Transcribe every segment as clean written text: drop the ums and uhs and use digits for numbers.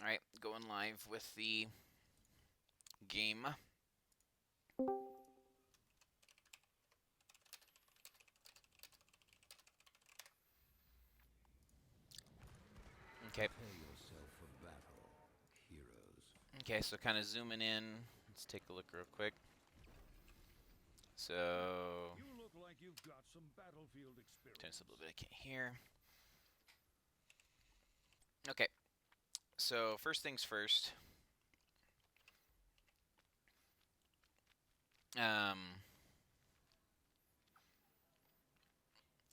Alright, going live with the game. Okay. Okay, so kind of zooming in. Let's take a look real quick. So, You look like you've got some battlefield experience. turn this up a little bit. I can't hear. Okay. So first things first. Um.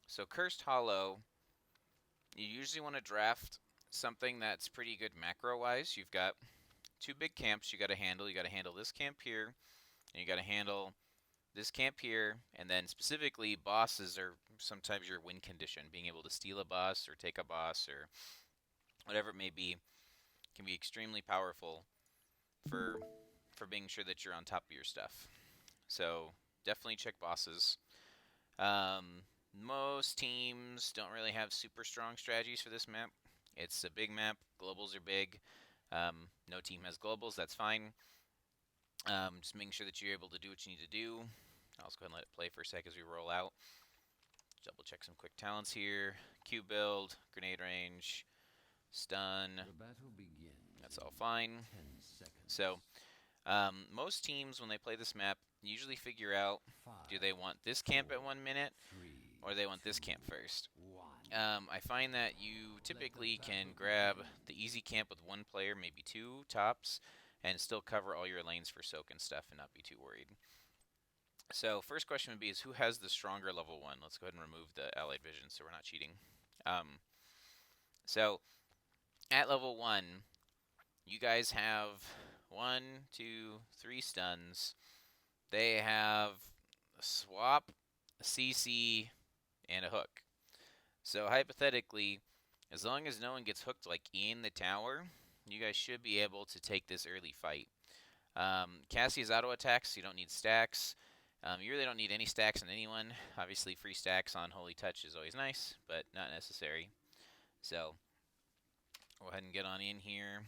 So Cursed Hollow. You usually want to draft something that's pretty good macro-wise. You've got two big camps you got to handle. You got to handle this camp here, and you got to handle this camp here, and then specifically bosses are sometimes your win condition. Being able to steal a boss or take a boss or whatever it may be can be extremely powerful for being sure that you're on top of your stuff. So definitely check bosses. Most teams don't really have super strong strategies for this map. It's a big map. Globals are big. No team has globals. That's fine. Just making sure that you're able to do what you need to do. I'll just go ahead and let it play for a sec as we roll out. Double check some quick talents here. Q build, grenade range, stun. The battle begins. That's all fine. 10 seconds. So, most teams, when they play this map, usually figure out, do they want this camp at 1 minute, or they want this camp first. I find that you typically can grab the easy camp with one player, maybe two tops, and still cover all your lanes for soak and stuff and not be too worried. So first question would be is who has the stronger level 1? Let's go ahead and remove the allied vision so we're not cheating. So at level 1, you guys have 1, 2, 3 stuns. They have a swap, a CC, and a hook. So hypothetically, as long as no one gets hooked like in the tower, you guys should be able to take this early fight. Cassie's auto attacks, so you don't need stacks. You really don't need any stacks on anyone. Obviously, free stacks on Holy Touch is always nice, but not necessary. So, go ahead and get on in here.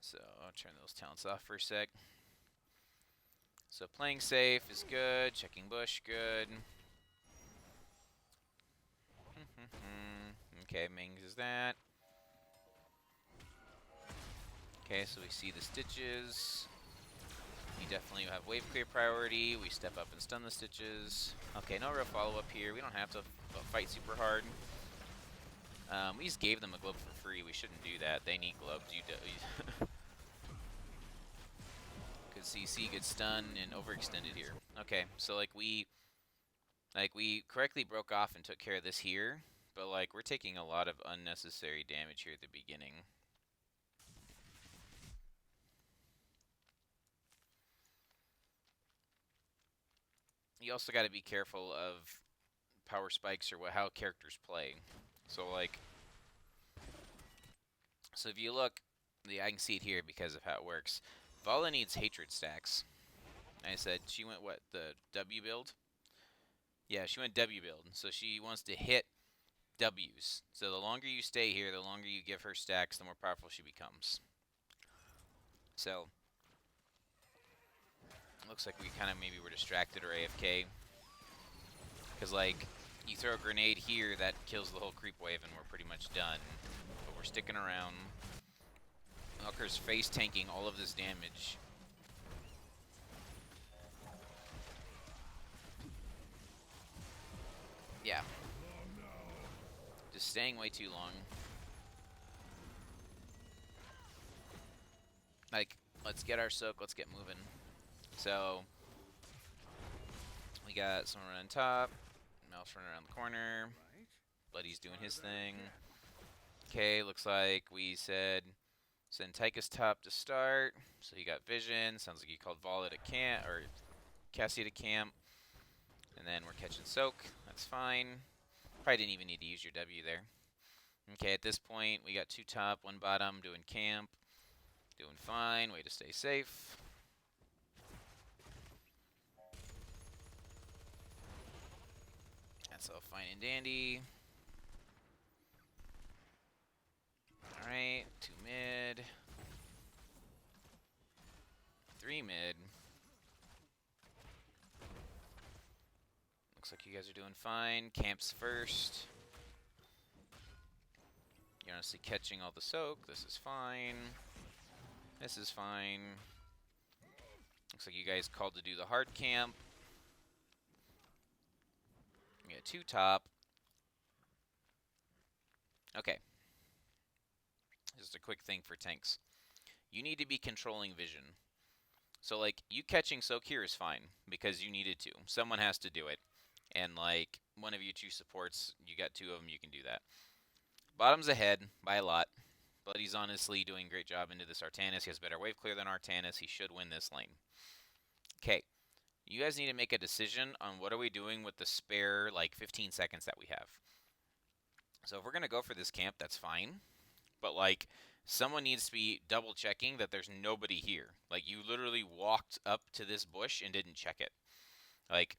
So, I'll turn those talents off for a sec. So, playing safe is good. Checking bush, good. Okay, Mings is that. Okay, so we see the stitches. We definitely have wave clear priority. We step up and stun the stitches. Okay, no real follow-up here. We don't have to fight super hard. We just gave them a globe for free. We shouldn't do that. They need globes. You do. Could CC get stunned and overextended here. Okay, so like we correctly broke off and took care of this here, but like we're taking a lot of unnecessary damage here at the beginning. You also got to be careful of power spikes or how characters play. So like, so if you look, I can see it here because of how it works. Vala needs hatred stacks. I said she went what, the W build? Yeah, she went W build. So she wants to hit W's. So the longer you stay here, the longer you give her stacks, the more powerful she becomes. So looks like we kind of maybe were distracted or AFK. Because like, you throw a grenade here, that kills the whole creep wave and we're pretty much done. But we're sticking around. Walker's face tanking all of this damage. Yeah. Just staying way too long. Like, let's get our soak, let's get moving. So, we got someone running top, Mouse running around the corner, Bloody's doing his thing. Okay, looks like we said send Tychus top to start, so he got vision. Sounds like he called Vala to camp, or Cassie to camp. And then we're catching soak, that's fine. Probably didn't even need to use your W there. Okay, at this point, we got 2 top, 1 bottom, doing camp. Doing fine, way to stay safe. That's all fine and dandy. Alright, guys are doing fine. Camps first. You're honestly catching all the soak. This is fine. This is fine. Looks like you guys called to do the hard camp. We got 2 top. Okay. Just a quick thing for tanks. You need to be controlling vision. So, like, you catching soak here is fine, because you needed to. Someone has to do it. And, like, one of you 2 supports, you got 2 of them, you can do that. Bottom's ahead by a lot, but he's honestly doing a great job into this Artanis. He has better wave clear than Artanis. He should win this lane. Okay, you guys need to make a decision on what are we doing with the spare, like, 15 seconds that we have. So if we're going to go for this camp, that's fine. But, like, someone needs to be double checking that there's nobody here. Like, you literally walked up to this bush and didn't check it. Like,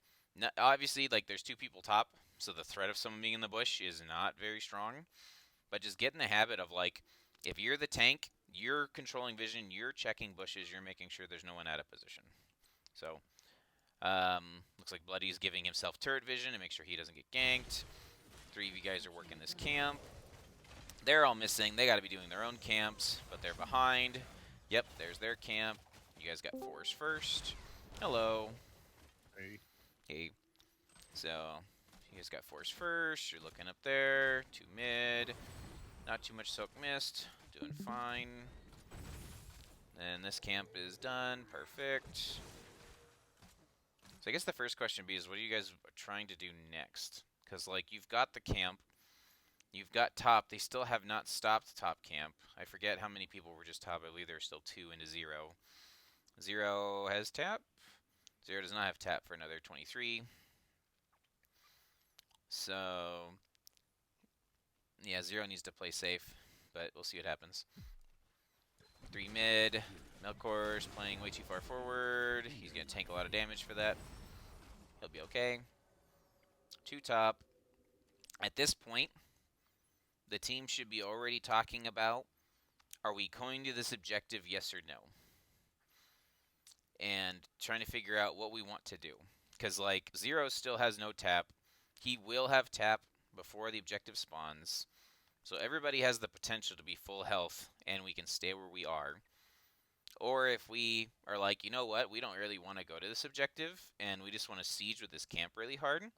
obviously, like, there's 2 people top, so the threat of someone being in the bush is not very strong. But just get in the habit of, like, if you're the tank, you're controlling vision, you're checking bushes, you're making sure there's no one out of position. So, looks like Bloody's giving himself turret vision to make sure he doesn't get ganked. 3 of you guys are working this camp. They're all missing. They got to be doing their own camps, but they're behind. Yep, there's their camp. You guys got fours first. Hello. Hey. Hey. So, you guys got fours first. You're looking up there. 2 mid. Not too much soak missed. Doing fine. And this camp is done. Perfect. So I guess the first question would be is what are you guys trying to do next? Because, like, you've got the camp. You've got top. They still have not stopped top camp. I forget how many people were just top. I believe there's still 2 into 0. 0 has tap. 0 does not have tap for another 23. So, yeah, 0 needs to play safe, but we'll see what happens. 3 mid. Melkor's playing way too far forward. He's going to tank a lot of damage for that. He'll be okay. 2 top. At this point, the team should be already talking about, are we going to this objective, yes or no? And trying to figure out what we want to do. Because, like, 0 still has no tap. He will have tap before the objective spawns. So everybody has the potential to be full health, and we can stay where we are. Or if we are like, you know what, we don't really want to go to this objective, and we just want to siege with this camp really hard,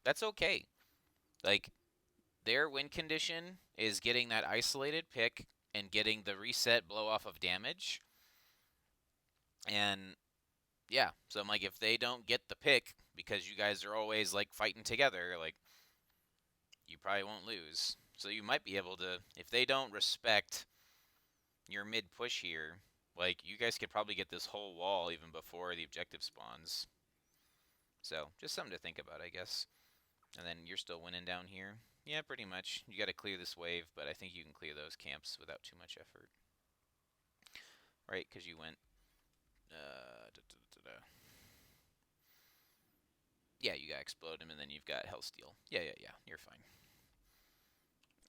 that's okay. Like, their win condition is getting that isolated pick and getting the reset blow off of damage. And yeah, so I'm like, if they don't get the pick because you guys are always like fighting together, like, you probably won't lose. So you might be able to, if they don't respect your mid push here, like, you guys could probably get this whole wall even before the objective spawns. So just something to think about, I guess. And then you're still winning down here. Yeah, pretty much. You got to clear this wave, but I think you can clear those camps without too much effort. Right, because you went... Yeah, you got Explode him, and then you've got Hellsteel. Yeah, you're fine.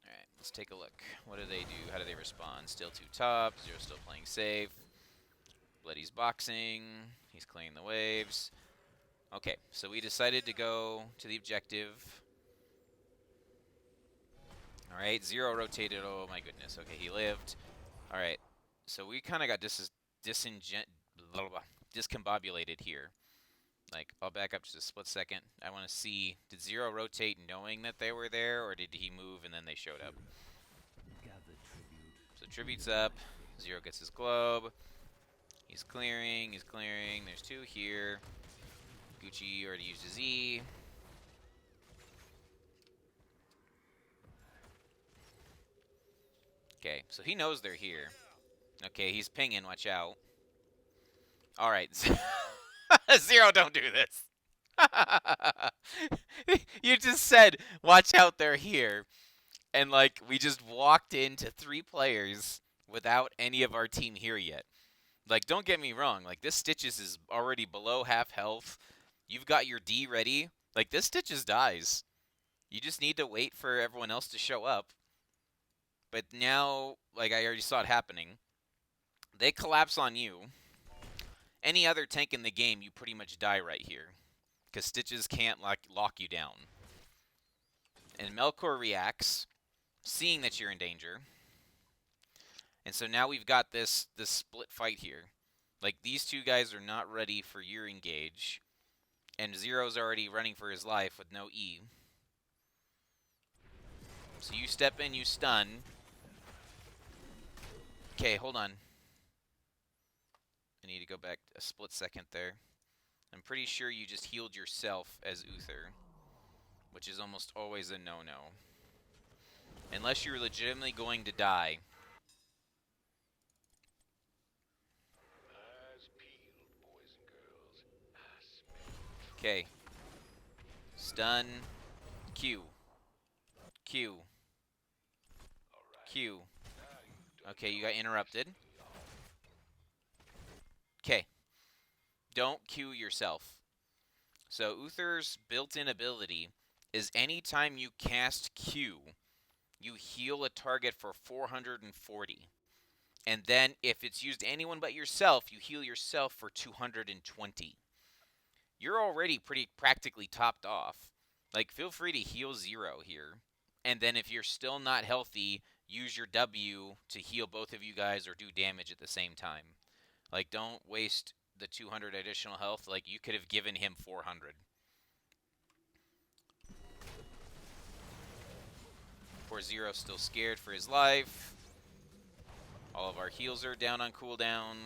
Alright, let's take a look. What do they do? How do they respond? Still 2 top. 0 still playing safe. Bloody's boxing. He's clearing the waves. Okay, so we decided to go to the objective. Alright, 0 rotated. Oh my goodness. Okay, he lived. Alright, so we kind of got discombobulated here. Like, I'll back up just a split second. I want to see, did 0 rotate knowing that they were there, or did he move and then they showed up? So tribute's up. 0 gets his globe. He's clearing. There's 2 here. Gucci already used his E. Okay, so he knows they're here. Okay, he's pinging, watch out. Alright. 0, don't do this. You just said, watch out, they're here. And, like, we just walked into 3 players without any of our team here yet. Like, don't get me wrong. Like, this Stitches is already below half health. You've got your D ready. Like, this Stitches dies. You just need to wait for everyone else to show up. But now, like, I already saw it happening. They collapse on you. Any other tank in the game, you pretty much die right here. because Stitches can't lock you down. And Melkor reacts, seeing that you're in danger. And so now we've got this split fight here. Like, these two guys are not ready for your engage. And Zero's already running for his life with no E. So you step in, you stun. Okay, hold on. I need to go back a split second there. I'm pretty sure you just healed yourself as Uther, which is almost always a no-no. Unless you're legitimately going to die. Okay. Stun. Q. Q. Q. Okay, you got interrupted. Okay. Don't Q yourself. So Uther's built-in ability is anytime you cast Q, you heal a target for 440. And then if it's used anyone but yourself, you heal yourself for 220. You're already pretty practically topped off. Like, feel free to heal Zero here. And then if you're still not healthy, use your W to heal both of you guys or do damage at the same time. Like, don't waste the 200 additional health. Like, you could have given him 400. Poor Zero's still scared for his life. All of our heals are down on cooldown.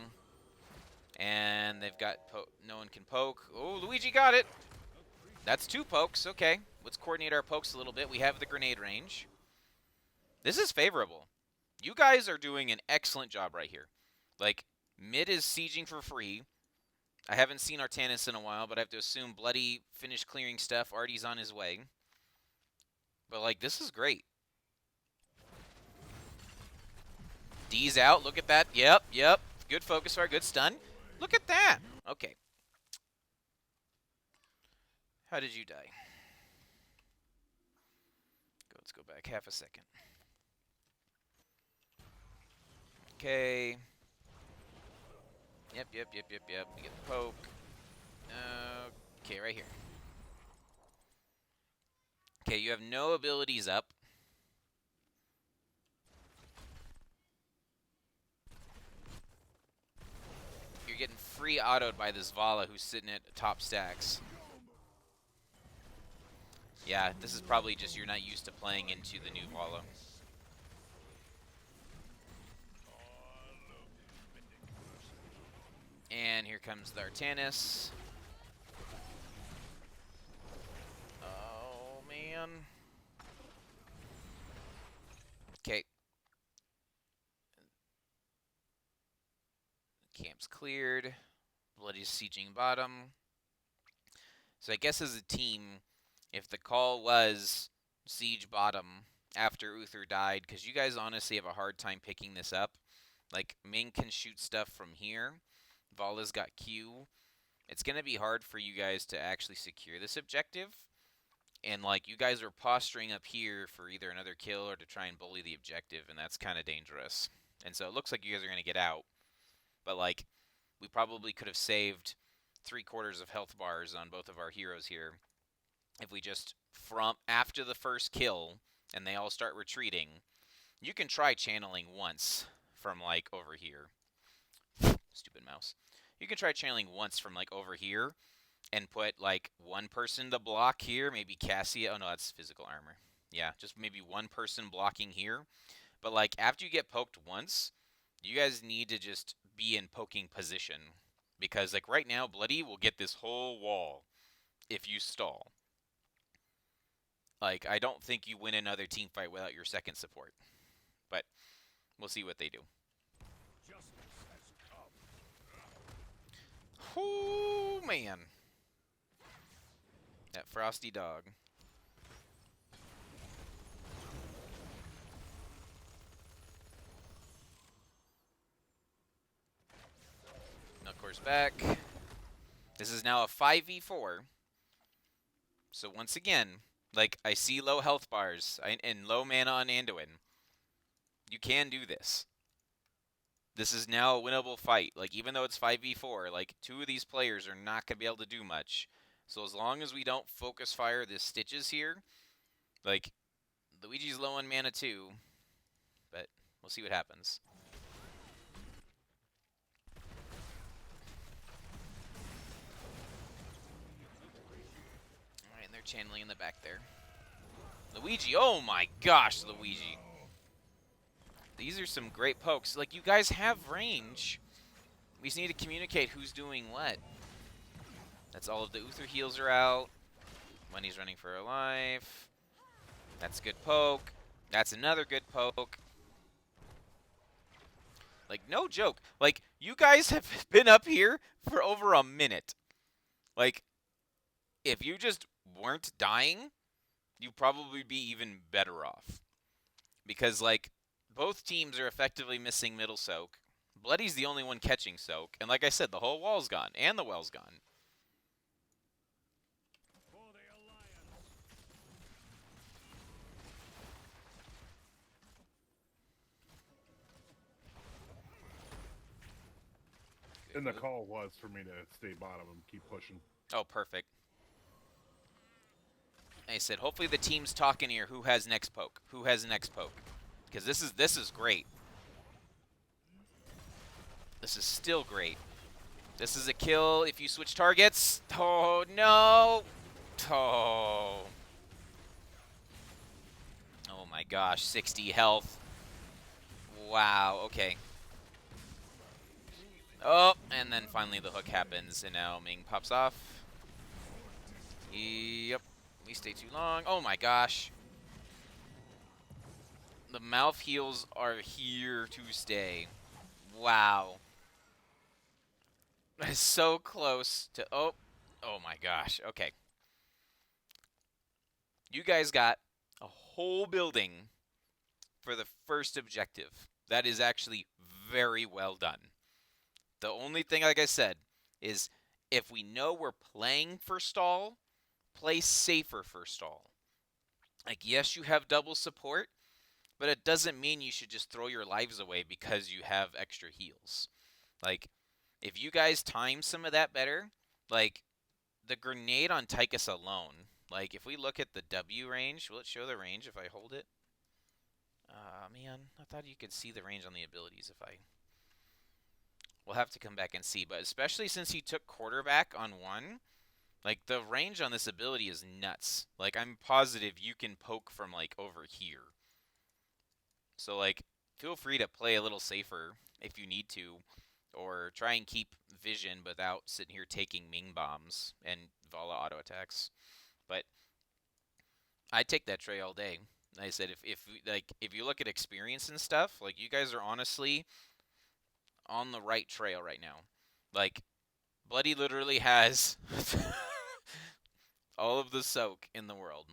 And they've got no one can poke. Oh, Luigi got it. That's 2 pokes. Okay, let's coordinate our pokes a little bit. We have the grenade range. This is favorable. You guys are doing an excellent job right here. Like, mid is sieging for free. I haven't seen Artanis in a while, but I have to assume Bloody finished clearing stuff. Artie's on his way. But, like, this is great. D's out. Look at that. Yep. Good focus fire. Good stun. Look at that. Okay. How did you die? Let's go back half a second. Okay. Yep. We get the poke. Okay, right here. Okay, you have no abilities up. You're getting free autoed by this Vala who's sitting at top stacks. Yeah, this is probably just you're not used to playing into the new Vala. And here comes the Artanis. Oh, man. Okay. Camp's cleared. Bloody's sieging bottom. So I guess as a team, if the call was siege bottom after Uther died, because you guys honestly have a hard time picking this up. Like, Ming can shoot stuff from here. Vala's got Q. It's going to be hard for you guys to actually secure this objective. And, like, you guys are posturing up here for either another kill or to try and bully the objective, and that's kind of dangerous. And so it looks like you guys are going to get out. But, like, we probably could have saved 3/4 of health bars on both of our heroes here if we just, from after the first kill and they all start retreating, you can try channeling once from, like, over here. Stupid mouse. You can try channeling once from, like, over here and put, like, one person to block here. Maybe Cassia. Oh, no, that's physical armor. Yeah, just maybe one person blocking here. But, like, after you get poked once, you guys need to just be in poking position. Because, like, right now, Bloody will get this whole wall if you stall. Like, I don't think you win another team fight without your second support. But we'll see what they do. Oh, man. That frosty dog. Melkor's back. This is now a 5v4. So once again, like, I see low health bars and low mana on Anduin. You can do this. This is now a winnable fight. Like, even though it's 5v4, like, 2 of these players are not going to be able to do much. So as long as we don't focus fire the Stitches here, like, Luigi's low on mana too, but we'll see what happens. Alright, and they're channeling in the back there. Luigi, oh my gosh, Luigi. These are some great pokes. Like, you guys have range. We just need to communicate who's doing what. That's all of the Uther heals are out. When he's running for a life. That's a good poke. That's another good poke. Like, no joke. Like, you guys have been up here for over a minute. Like, if you just weren't dying, you'd probably be even better off. Because, like, both teams are effectively missing middle soak. Bloody's the only one catching soak. And like I said, the whole wall's gone. And the well's gone. For the Alliance. And the call was for me to stay bottom and keep pushing. Oh, perfect. I said, hopefully the team's talking here. Who has next poke? Who has next poke? Because this is great. This is still great. This is a kill if you switch targets. Oh, no. Oh. Oh, my gosh. 60 health. Wow. Okay. Oh, and then finally the hook happens, and now Ming pops off. Yep. We stay too long. Oh, my gosh. The mouth heals are here to stay. Wow. That is so close to... Oh. Oh, my gosh. Okay. You guys got a whole building for the first objective. That is actually very well done. The only thing, like I said, is if we know we're playing for stall, play safer for stall. Like, yes, you have double support, but it doesn't mean you should just throw your lives away because you have extra heals. Like, if you guys time some of that better, like, the grenade on Tychus alone, like, if we look at the W range, will it show the range if I hold it? Man, I thought you could see the range on the abilities if I... We'll have to come back and see, but especially since he took quarterback on one, like, the range on this ability is nuts. Like, I'm positive you can poke from, like, over here. So, like, feel free to play a little safer if you need to, or try and keep vision without sitting here taking Ming bombs and Vala auto attacks. But I'd take that tray all day. Like I said, if you look at experience and stuff, like, you guys are honestly on the right trail right now. Like, Bloody literally has all of the soak in the world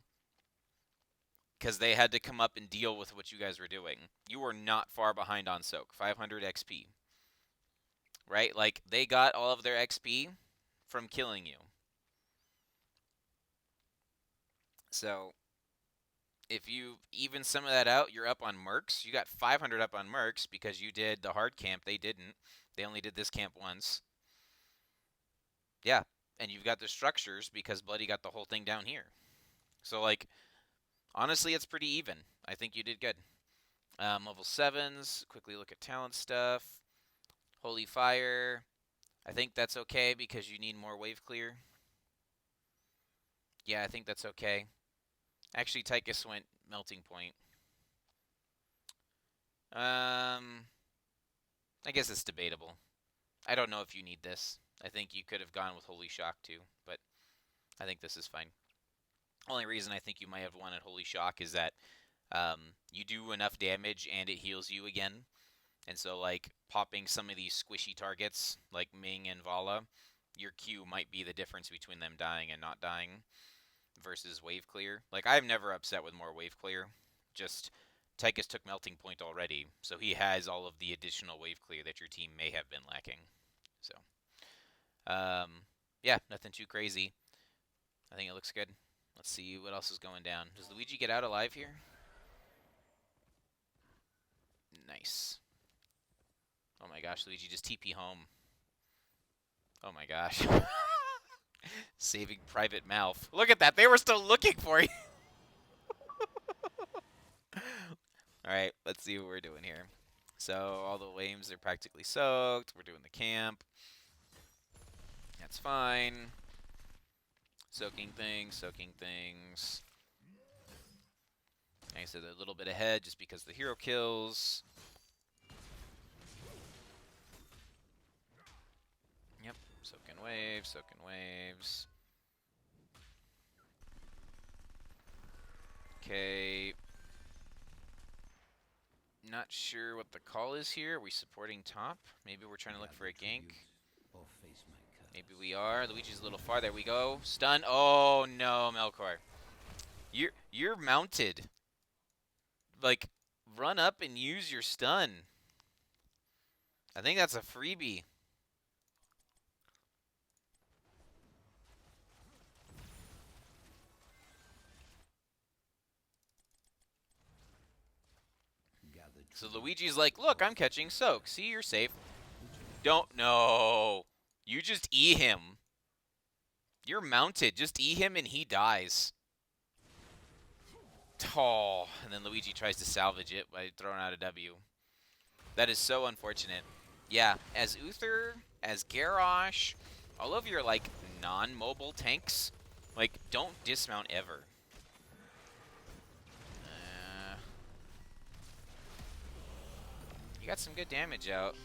because they had to come up and deal with what you guys were doing. You were not far behind on soak, 500 XP. Right? Like, they got all of their XP from killing you. So, if you even some of that out, you're up on Mercs. You got 500 up on Mercs because you did the hard camp. They didn't. They only did this camp once. Yeah, and you've got the structures because Bloody got the whole thing down here. So, like, honestly, it's pretty even. I think you did good. Level 7s, quickly look at talent stuff. Holy Fire, I think that's okay because you need more wave clear. Yeah, I think that's okay. Actually, Tychus went Melting Point. I guess it's debatable. I don't know if you need this. I think you could have gone with Holy Shock too, but I think this is fine. Only reason I think you might have wanted Holy Shock is that you do enough damage and it heals you again. And so, like, popping some of these squishy targets, like Ming and Vala, your Q might be the difference between them dying and not dying versus wave clear. Like, I'm never upset with more wave clear. Just Tychus took Melting Point already, so he has all of the additional wave clear that your team may have been lacking. So, yeah, nothing too crazy. I think it looks good. Let's see what else is going down. Does Luigi get out alive here? Nice. Oh my gosh, Luigi just TP home. Oh my gosh. Saving Private Mouth. Look at that. They were still looking for you. All right, let's see what we're doing here. So all the lanes are practically soaked. We're doing the camp. That's fine. Soaking things, soaking things. Like I said, a little bit ahead just because the hero kills. Yep, soaking waves, soaking waves. Okay. Not sure what the call is here. Are we supporting top? Maybe we're trying to look for a gank. Maybe we are. Luigi's a little far. There we go. Stun. Oh no, Melkor. You're mounted. Like, run up and use your stun. I think that's a freebie. So Luigi's like, look, I'm catching soak. See, you're safe. Don't. No. You just E him. You're mounted. Just E him and he dies. Oh, and then Luigi tries to salvage it by throwing out a W. That is so unfortunate. Yeah, as Uther, as Garrosh, all of your, like, non-mobile tanks, like, don't dismount ever. You got some good damage out.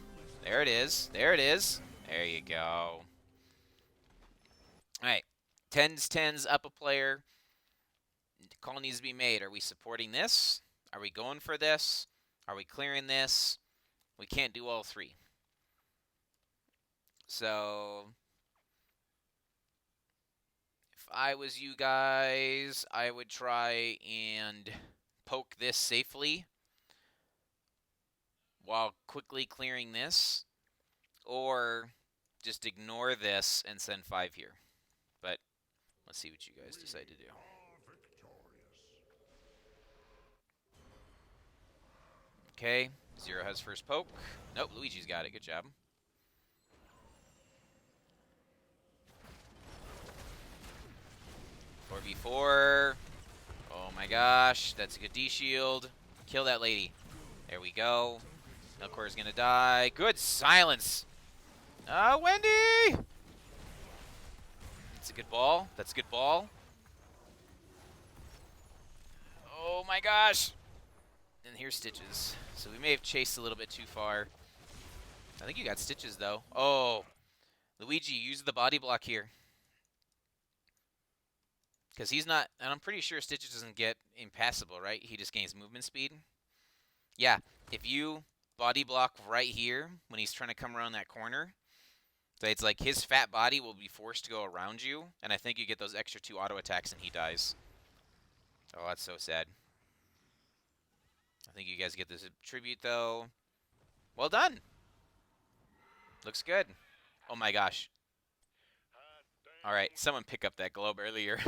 There it is. There it is. There you go. All right. 10s up a player. Call needs to be made. Are we supporting this? Are we going for this? Are we clearing this? We can't do all three. So, if I was you guys, I would try and poke this safely while quickly clearing this, or just ignore this and send 5 here. But let's see what you guys decide to do. Okay, Zero has first poke. Nope, Luigi's got it. Good job. Four v 4. Oh my gosh, that's a good D shield. Kill that lady. There we go. Melkor's gonna die. Good silence. Wendy! That's a good ball. That's a good ball. Oh my gosh. And here's Stitches. So we may have chased a little bit too far. I think you got Stitches, though. Oh. Luigi, use the body block here. Because he's not... And I'm pretty sure Stitches doesn't get impassable, right? He just gains movement speed. Yeah. If you body block right here when he's trying to come around that corner, so it's like his fat body will be forced to go around you, and I think you get those extra 2 auto attacks and he dies. Oh, that's so sad. I think you guys get this tribute, though. Well done. Looks good. Oh my gosh. All right, someone pick up that globe earlier.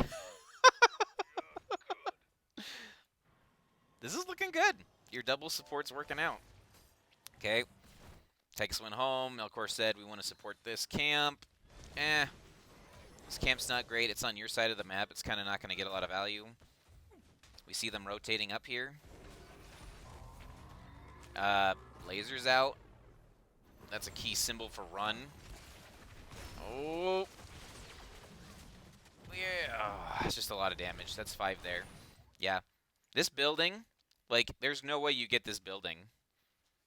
This is looking good. Your double support's working out. Okay. Takes one home. Melkor said we want to support this camp. This camp's not great. It's on your side of the map. It's kind of not going to get a lot of value. We see them rotating up here. Lasers out. That's a key symbol for run. Oh. Yeah. Oh, it's just a lot of damage. That's 5 there. Yeah. This building, like, there's no way you get this building.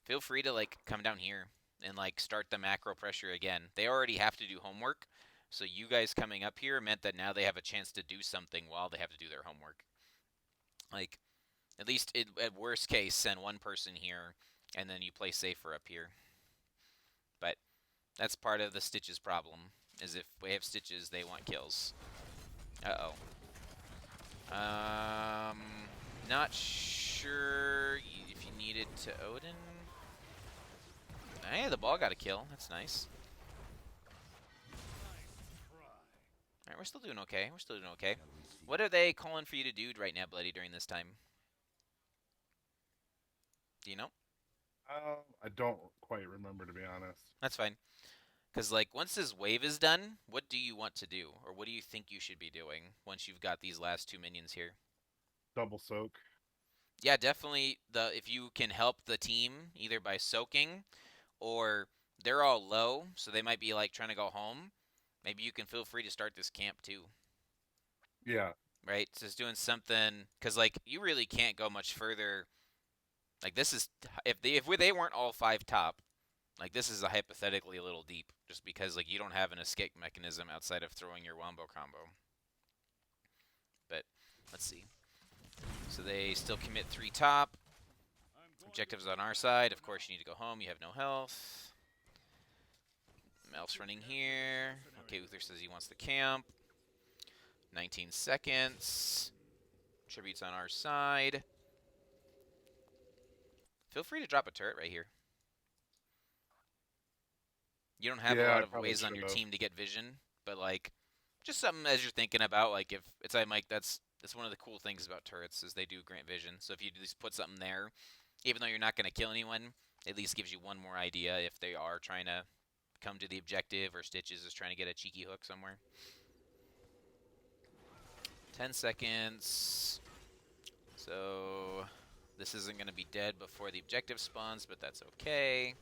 Feel free to, like, come down here and, like, start the macro pressure again. They already have to do homework, so you guys coming up here meant that now they have a chance to do something while they have to do their homework. Like, at least at worst case, send one person here, and then you play safer up here. But that's part of the Stitches problem, is if we have Stitches, they want kills. Uh-oh. Not sure if you needed to Odin. Hey, the ball got a kill. That's nice. Alright, we're still doing okay. We're still doing okay. What are they calling for you to do right now, Bloody, during this time? Do you know? I don't quite remember, to be honest. That's fine. Because, like, once this wave is done, what do you want to do? Or what do you think you should be doing once you've got these last 2 minions here? Double soak. Yeah, definitely if you can help the team either by soaking or they're all low, so they might be like trying to go home. Maybe you can feel free to start this camp too, Yeah. right? Just doing something because like you really can't go much further. Like this is if they weren't all 5 top, like this is a hypothetically a little deep, just because like you don't have an escape mechanism outside of throwing your wombo combo. But let's see. So they still commit 3 top. Objectives on our side. Of course, you need to go home. You have no health. Melf's running here. Okay, Uther says he wants the camp. 19 seconds. Tributes on our side. Feel free to drop a turret right here. You don't have a Yeah, lot I of probably ways on should your have. team to get vision, but like just something as you're thinking about. Like if it's like Mike, that's one of the cool things about turrets is they do grant vision. So if you just put something there, even though you're not going to kill anyone, at least gives you one more idea if they are trying to come to the objective or Stitches is trying to get a cheeky hook somewhere. 10 seconds. So this isn't going to be dead before the objective spawns, but that's okay.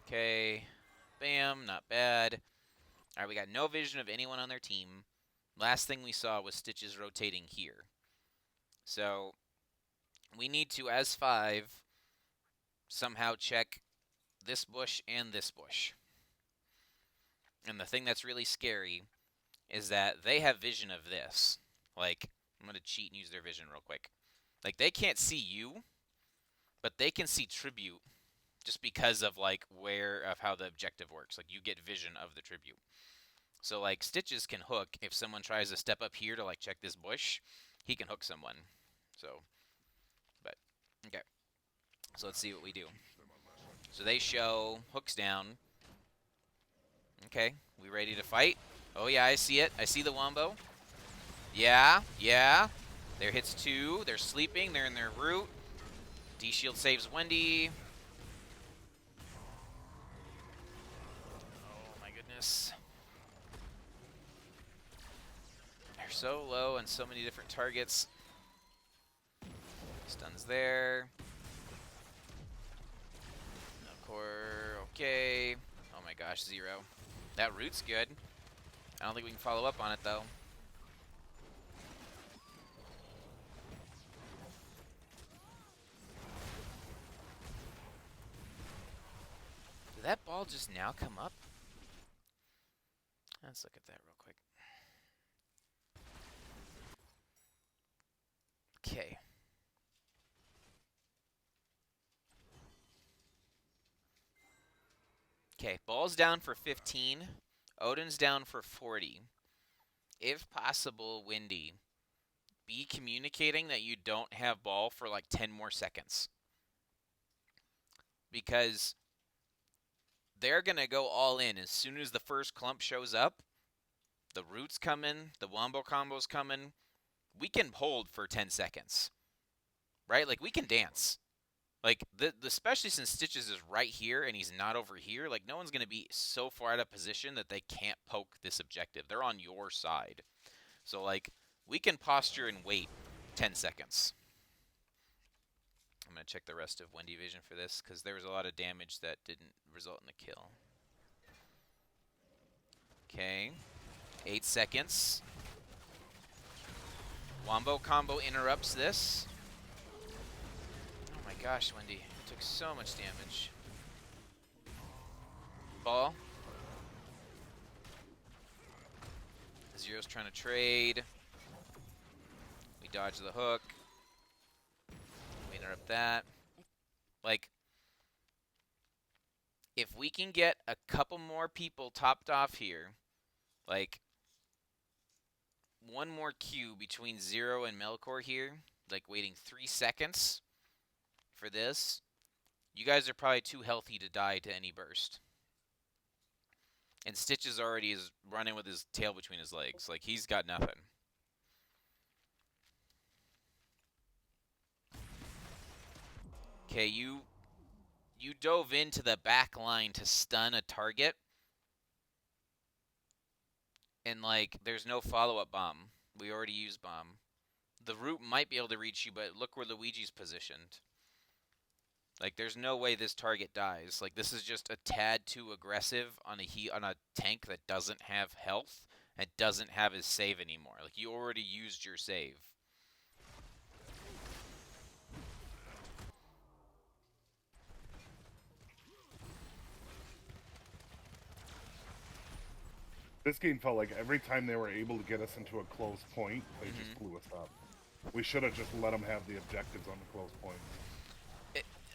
Okay. Bam, not bad. All right, we got no vision of anyone on their team. Last thing we saw was Stitches rotating here. So we need to, as 5, somehow check this bush and this bush. And the thing that's really scary is that they have vision of this. Like, I'm going to cheat and use their vision real quick. Like, they can't see you, but they can see tribute just because of, like, of how the objective works. Like, you get vision of the tribute. So, like, Stitches can hook if someone tries to step up here to, like, check this bush. He can hook someone. So, but, okay. So let's see what we do. So they show hooks down. Okay, we ready to fight? Oh yeah, I see it. I see the wombo. Yeah, yeah. There hits 2. They're sleeping. They're in their root. D-Shield saves Wendy. Oh my goodness. They're so low and so many different targets. Stuns there. No core. Okay. Oh my gosh, 0. That root's good. I don't think we can follow up on it though. Did that ball just now come up? Let's look at that real quick. Okay. Okay, ball's down for 15. Odin's down for 40. If possible, Windy, be communicating that you don't have ball for like 10 more seconds. Because they're going to go all in as soon as the first clump shows up. The roots come in, the wombo combos come in. We can hold for 10 seconds, right? Like, we can dance. Like, especially since Stitches is right here and he's not over here, like, no one's going to be so far out of position that they can't poke this objective. They're on your side. So, like, we can posture and wait 10 seconds. I'm going to check the rest of Wendy Vision for this because there was a lot of damage that didn't result in a kill. Okay. 8 seconds. Wombo combo interrupts this. Oh my gosh, Wendy. You took so much damage. Ball. Zero's trying to trade. We dodge the hook. We interrupt that. Like, if we can get a couple more people topped off here, like, one more Q between Zero and Melkor here, like waiting 3 seconds for this, you guys are probably too healthy to die to any burst. And Stitches already is running with his tail between his legs. Like, he's got nothing. Okay, you you dove into the back line to stun a target, and like there's no follow-up bomb. We already used bomb. The root might be able to reach you, but look where Luigi's positioned. Like there's no way this target dies. Like this is just a tad too aggressive on a tank that doesn't have health and doesn't have his save anymore. Like you already used your save. This game felt like every time they were able to get us into a close point, they just blew us up. We should have just let them have the objectives on the close points.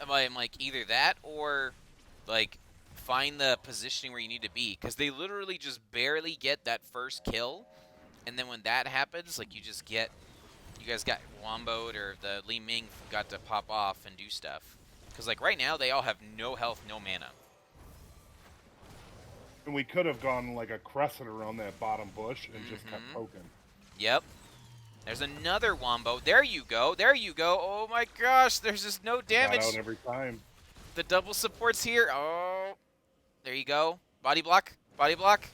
I'm like either that or like find the positioning where you need to be, because they literally just barely get that first kill, and then when that happens, like you guys got womboed, or the Li Ming got to pop off and do stuff. Because like right now they all have no health, no mana. And we could have gone like a crescent around that bottom bush and just kept poking. Yep. There's another wombo. There you go. There you go. Oh my gosh, there's just no damage. Got out every time. The double support's here. Oh, there you go. Body block. Body block.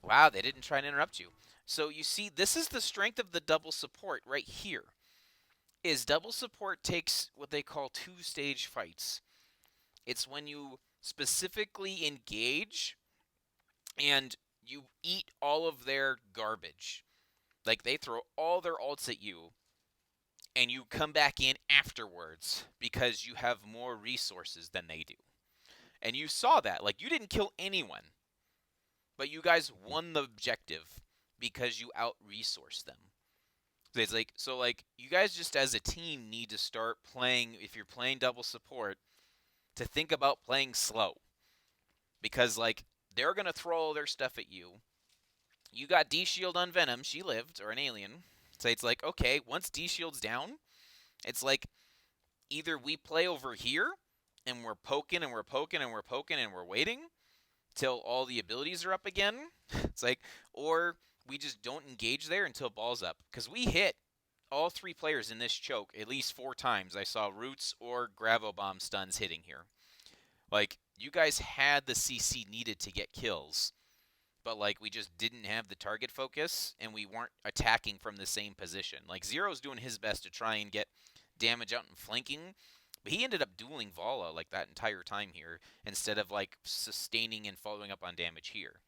Wow, they didn't try and interrupt you. So you see, this is the strength of the double support right here. Is double support takes what they call two-stage fights. It's when you specifically engage and you eat all of their garbage. Like they throw all their ults at you and you come back in afterwards because you have more resources than they do. And you saw that. Like you didn't kill anyone, but you guys won the objective because you out-resourced them. It's like, so like you guys just as a team need to start playing, if you're playing double support, to think about playing slow. Because like they're going to throw all their stuff at you. You got D-Shield on Venom, she lived, or an alien. So it's like, okay, once D-Shield's down, it's like either we play over here and we're poking and we're poking and we're poking and we're waiting till all the abilities are up again. It's like, or we just don't engage there until ball's up. Because we hit all three players in this choke at least 4 times. I saw Roots or Gravo Bomb stuns hitting here. Like, you guys had the CC needed to get kills, but like we just didn't have the target focus and we weren't attacking from the same position. Like Zero's doing his best to try and get damage out and flanking, but he ended up dueling Vala like that entire time here instead of like sustaining and following up on damage here.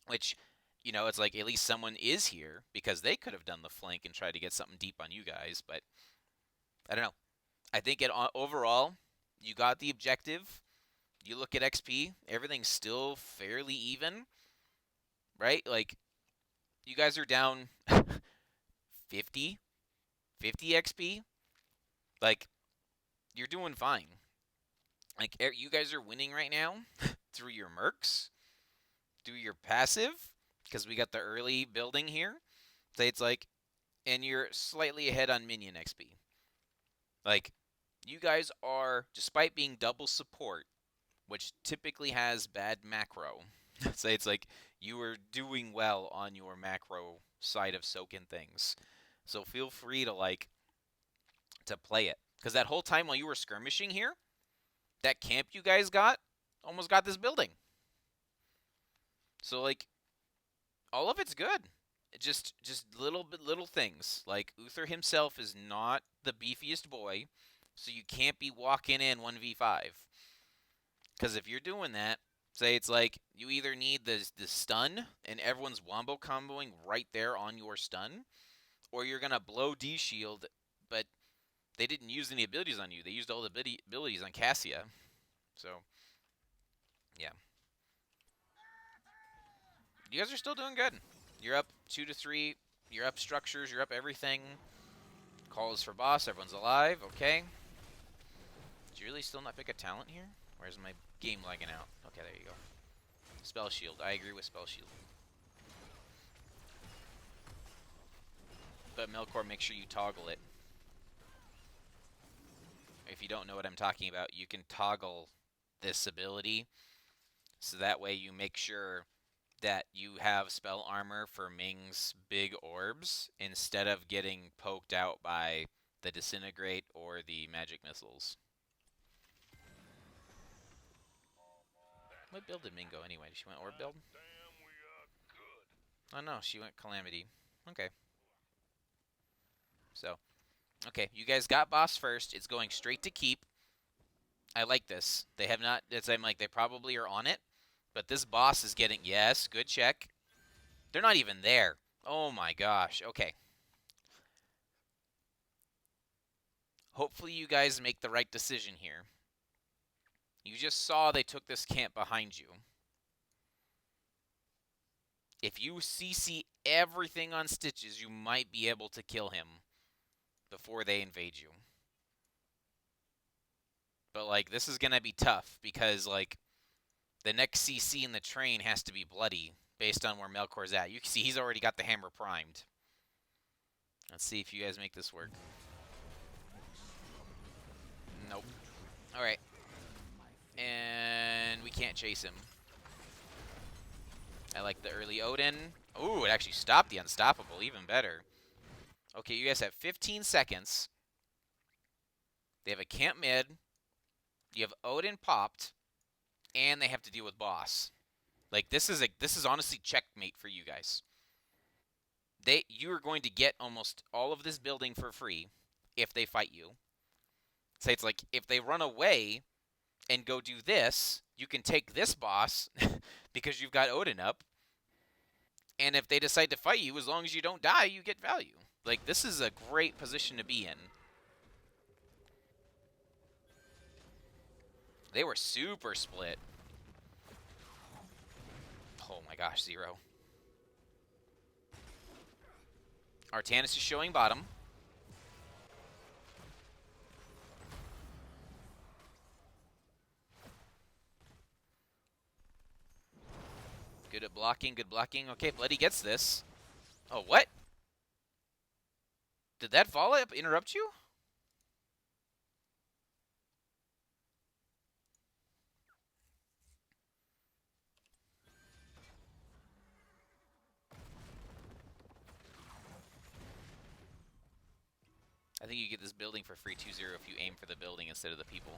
Which, you know, it's like at least someone is here because they could have done the flank and tried to get something deep on you guys, but I don't know. I think overall, you got the objective. You look at XP, everything's still fairly even, right? Like, you guys are down 50 XP. Like, you're doing fine. Like, you guys are winning right now through your mercs, through your passive, because we got the early building here. So it's like, and you're slightly ahead on minion XP. Like, you guys are, despite being double support, which typically has bad macro, so it's like you were doing well on your macro side of soaking things. So feel free to to play it. Because that whole time while you were skirmishing here, that camp you guys got almost got this building. So like all of it's good. Just little things. Like Uther himself is not the beefiest boy, so you can't be walking in 1v5. Because if you're doing that, say it's like you either need the stun and everyone's wombo comboing right there on your stun, or you're gonna blow D shield, but they didn't use any abilities on you. They used all the abilities on Cassia. So yeah, you guys are still doing good. You're up 2 to 3. You're up structures. You're up everything. Calls for boss. Everyone's alive. Okay. Did you really still not pick a talent here? Where's my game lagging out? Okay, there you go. Spell shield. I agree with spell shield. But Melkor, make sure you toggle it. If you don't know what I'm talking about, you can toggle this ability. So that way you make sure that you have spell armor for Ming's big orbs instead of getting poked out by the disintegrate or the magic missiles. What build did Ming go anyway? She went orb build? Damn, we are good. Oh no, she went Calamity. Okay. So, okay, you guys got boss first. It's going straight to keep. I like this. They have not. I'm like they probably are on it, but this boss is getting yes. Good check. They're not even there. Oh my gosh. Okay. Hopefully you guys make the right decision here. You just saw they took this camp behind you. If you CC everything on Stitches, you might be able to kill him before they invade you. But like this is gonna be tough because like the next CC in the train has to be bloody based on where Melkor's at. You can see he's already got the hammer primed. Let's see if you guys make this work. Nope. Alright. And we can't chase him. I like the early Odin. Ooh, it actually stopped the Unstoppable. Even better. Okay, you guys have 15 seconds. They have a camp mid. You have Odin popped. And they have to deal with boss. Like, this is honestly checkmate for you guys. You are going to get almost all of this building for free if they fight you. So it's like, if they run away and go do this, you can take this boss because you've got Odin up. And if they decide to fight you, as long as you don't die, you get value. Like, this is a great position to be in. They were super split. Oh my gosh, 0. Artanis is showing bottom. Good at blocking, good blocking. Okay, Bloody gets this. Oh, what? Did that follow-up interrupt you? I think you get this building for free 2-0 if you aim for the building instead of the people.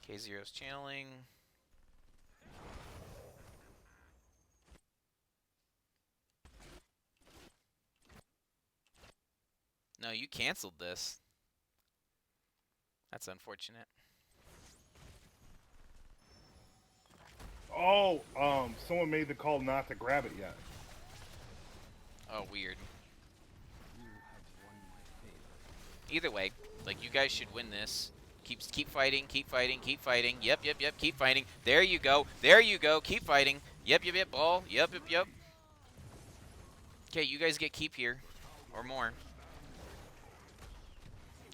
K0's channeling. No, you canceled this. That's unfortunate. Oh, someone made the call not to grab it yet. Oh, weird. Either way, like, you guys should win this. Keep fighting, keep fighting, keep fighting. Yep, yep, yep, keep fighting. There you go. There you go. Keep fighting. Yep, yep, yep, ball. Yep, yep, yep. Okay, you guys get keep here. Or more.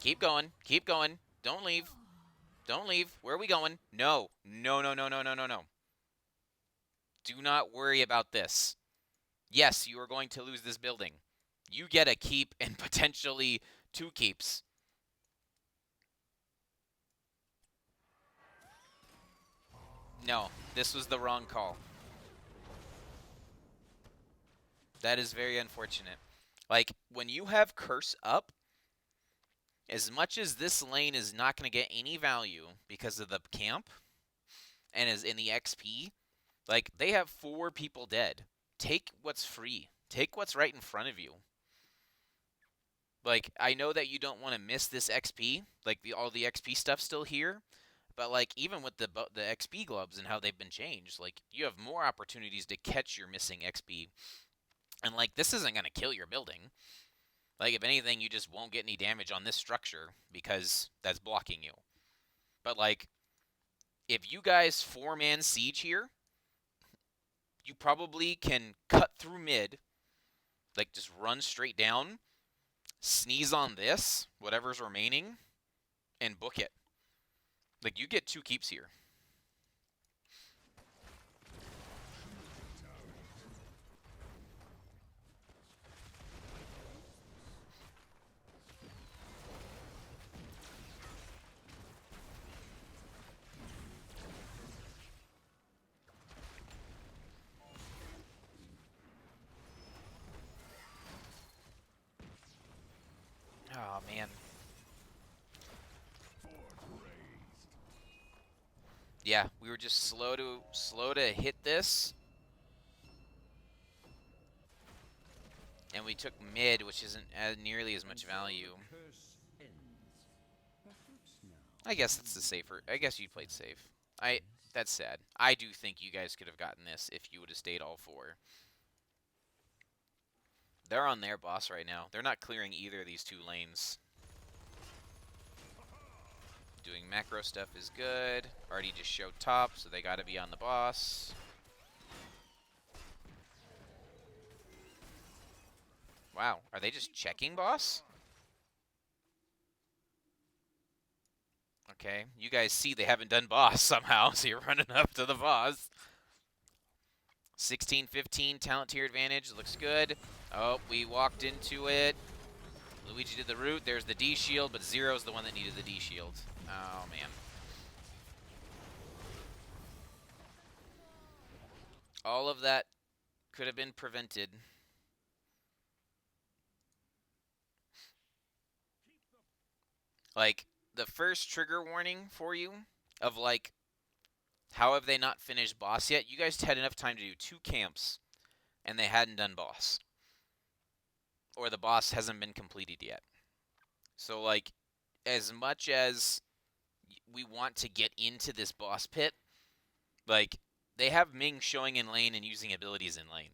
Keep going. Keep going. Don't leave. Don't leave. Where are we going? No. No, no, no, no, no, no, no. Do not worry about this. Yes, you are going to lose this building. You get a keep and potentially 2 keeps. No, this was the wrong call. That is very unfortunate. Like, when you have Curse up, as much as this lane is not going to get any value because of the camp and is in the XP, like, they have 4 people dead. Take what's free. Take what's right in front of you. Like, I know that you don't want to miss this XP, like all the XP stuff still here, but like even with the XP gloves and how they've been changed, like you have more opportunities to catch your missing XP. And like this isn't going to kill your building. Like if anything, you just won't get any damage on this structure because that's blocking you. But like if you guys 4-man siege here, you probably can cut through mid, like just run straight down, sneeze on this, whatever's remaining, and book it. Like you get 2 keeps here. Oh man. just slow to hit this. And we took mid, which isn't nearly as much value. I guess it's the safer. I guess you played safe. That's sad. I do think you guys could have gotten this if you would have stayed all 4. They're on their boss right now. They're not clearing either of these 2 lanes. Doing macro stuff is good. Already just showed top, so they got to be on the boss. Wow, are they just checking boss? Okay, you guys see they haven't done boss somehow, so you're running up to the boss. 16-15 talent tier advantage, looks good. Oh, we walked into it. Luigi did the root, there's the D shield, but Zero's the one that needed the D shield. Oh, man. All of that could have been prevented. Like, the first trigger warning for you of, like, how have they not finished boss yet? You guys had enough time to do 2 camps, and they hadn't done boss. Or the boss hasn't been completed yet. So, like, as much as we want to get into this boss pit, like, they have Ming showing in lane and using abilities in lane.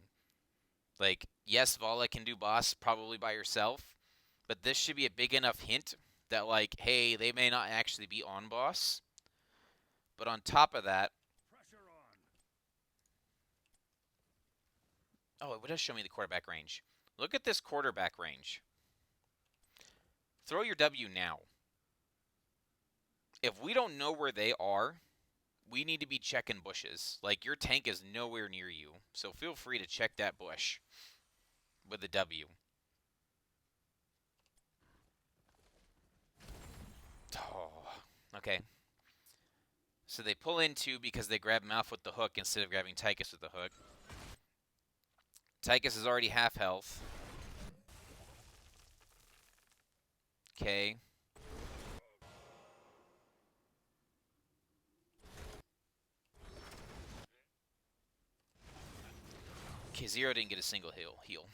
Like, yes, Vala can do boss probably by herself, but this should be a big enough hint that, like, hey, they may not actually be on boss. But on top of that, oh, it does show me the quarterback range. Look at this quarterback range. Throw your W now. If we don't know where they are, we need to be checking bushes. Like, your tank is nowhere near you, so feel free to check that bush with a W. Oh, okay. So they pull in 2 because they grab Malf with the hook instead of grabbing Tychus with the hook. Tychus is already half health. Okay. Okay, Zero didn't get a single heal.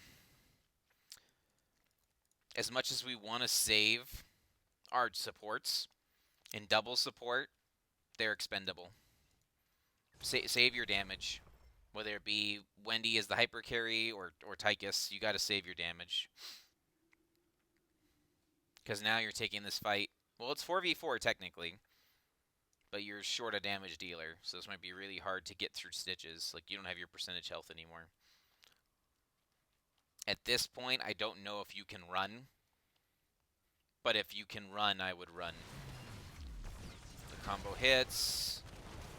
As much as we want to save our supports and double support, they're expendable. Save your damage. Whether it be Wendy as the hyper carry or Tychus, you got to save your damage. Because now you're taking this fight. Well, it's 4v4 technically, but you're short a damage dealer, so this might be really hard to get through stitches. Like, you don't have your percentage health anymore. At this point, I don't know if you can run, but if you can run, I would run. The combo hits.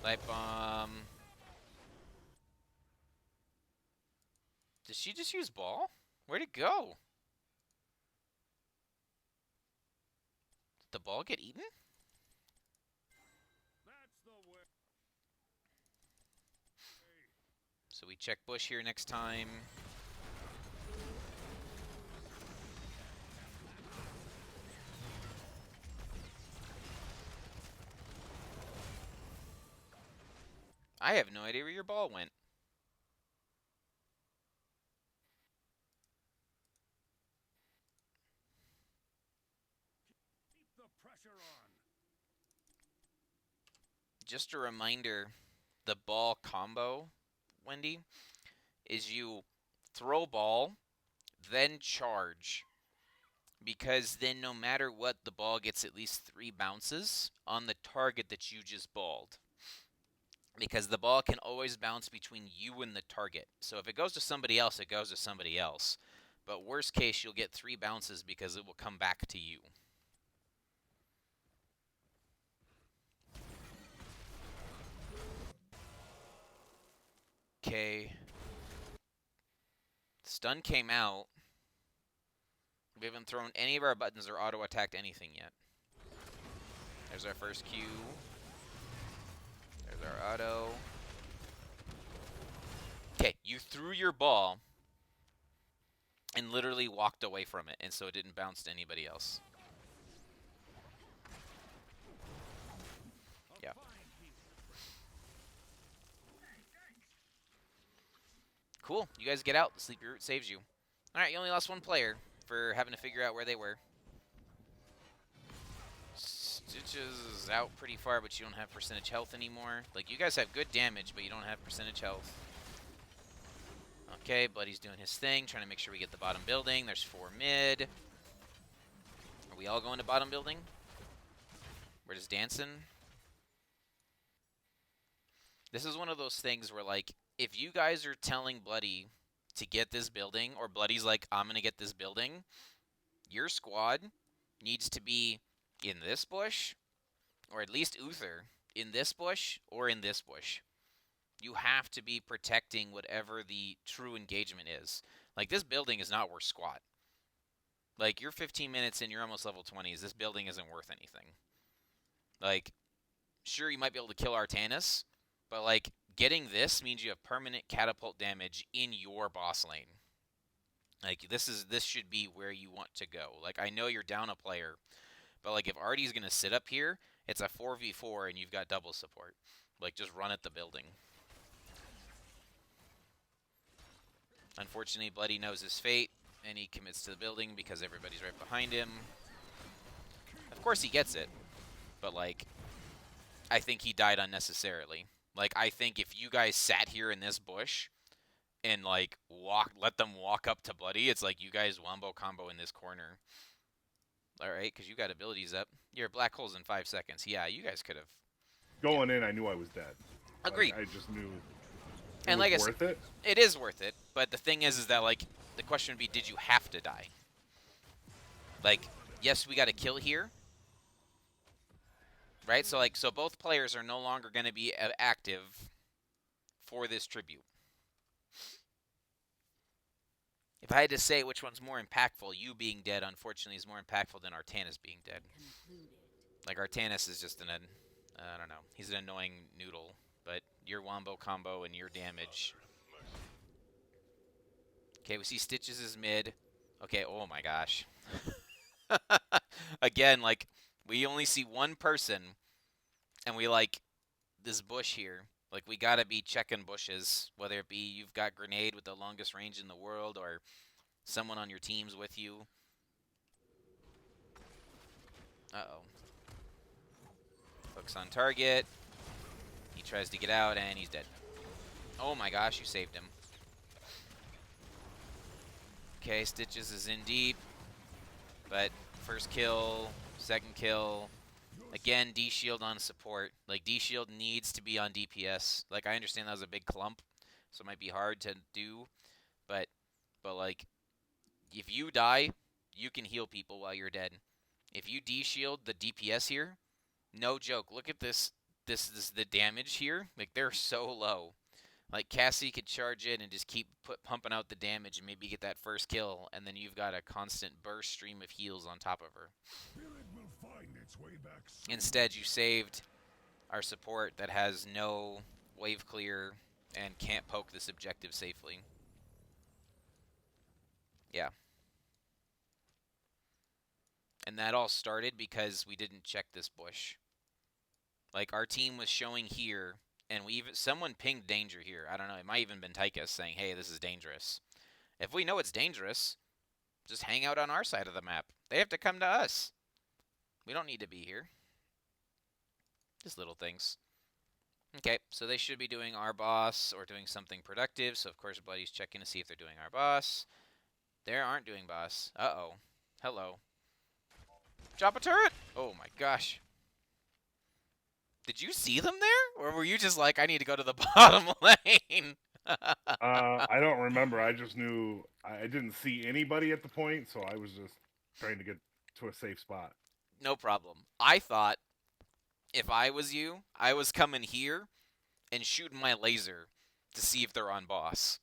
Light bomb. Did she just use ball? Where'd it go? Did the ball get eaten? So we check bush here next time. I have no idea where your ball went. Keep the pressure on. Just a reminder, the ball combo, Wendy, is you throw ball, then charge. Because then no matter what, the ball gets at least 3 bounces on the target that you just balled. Because the ball can always bounce between you and the target. So if it goes to somebody else, it goes to somebody else. But worst case, you'll get 3 bounces because it will come back to you. Okay. Stun came out. We haven't thrown any of our buttons or auto-attacked anything yet. There's our first Q. There's our auto. Okay, you threw your ball and literally walked away from it, and so it didn't bounce to anybody else. Yeah. Cool. You guys get out. The sleepy root saves you. All right, you only lost one player for having to figure out where they were. Stitches is out pretty far, but you don't have percentage health anymore. Like, you guys have good damage, but you don't have percentage health. Okay, Buddy's doing his thing, trying to make sure we get the bottom building. There's 4 mid. Are we all going to bottom building? We're just dancing. This is one of those things where, like, if you guys are telling Bloody to get this building, or Bloody's like, I'm going to get this building, your squad needs to be in this bush, or at least Uther, in this bush, or in this bush. You have to be protecting whatever the true engagement is. Like, this building is not worth squat. Like, you're 15 minutes in, you're almost level 20s. This building isn't worth anything. Like, sure, you might be able to kill Artanis, but, like, getting this means you have permanent catapult damage in your boss lane. Like, this should be where you want to go. Like, I know you're down a player, but, like, if Artie's going to sit up here, it's a 4v4 and you've got double support. Like, just run at the building. Unfortunately, Bloody knows his fate, and he commits to the building because everybody's right behind him. Of course he gets it, but, like, I think he died unnecessarily. Like, I think if you guys sat here in this bush and, like, let them walk up to Bloody, it's like you guys wombo combo in this corner. Alright, because you got abilities up. Your black hole's in 5 seconds. Yeah, you guys could have. Going in, I knew I was dead. Agreed. Like, I just knew it And was like worth it. It is worth it, but the thing is that, like, the question would be, did you have to die? Like, yes, we got a kill here, right? So, like, so both players are no longer going to be active for this tribute. If I had to say which one's more impactful, you being dead, unfortunately, is more impactful than Artanis being dead. Like, Artanis is just I don't know, he's an annoying noodle, but your wombo combo and your damage. Okay, we see Stitches is mid. Okay, oh my gosh. Again, like, we only see one person, and we, like, this bush here. Like, we gotta be checking bushes, whether it be you've got Grenade with the longest range in the world, or someone on your team's with you. Uh-oh. Hooks on target. He tries to get out, and he's dead. Oh my gosh, you saved him. Okay, Stitches is in deep, but first kill, second kill. Again, D-Shield on support. Like, D-Shield needs to be on DPS. Like, I understand that was a big clump, so it might be hard to do, but like, if you die, you can heal people while you're dead. If you D-Shield the DPS here, no joke. Look at this the damage here. Like, they're so low. Like, Cassie could charge in and just keep pumping out the damage and maybe get that first kill, and then you've got a constant burst stream of heals on top of her. Instead, you saved our support that has no wave clear and can't poke this objective safely. Yeah. And that all started because we didn't check this bush. Like, our team was showing here, and someone pinged danger here. I don't know, it might even been Tychus saying, hey, this is dangerous. If we know it's dangerous, just hang out on our side of the map. They have to come to us. We don't need to be here. Just little things. Okay, so they should be doing our boss or doing something productive. So, of course, Buddy's checking to see if they're doing our boss. They aren't doing boss. Uh-oh. Hello. Drop a turret! Oh, my gosh. Did you see them there? Or were you just like, I need to go to the bottom lane? I don't remember. I just knew I didn't see anybody at the point, so I was just trying to get to a safe spot. No problem. I thought if I was you, I was coming here and shooting my laser to see if they're on boss.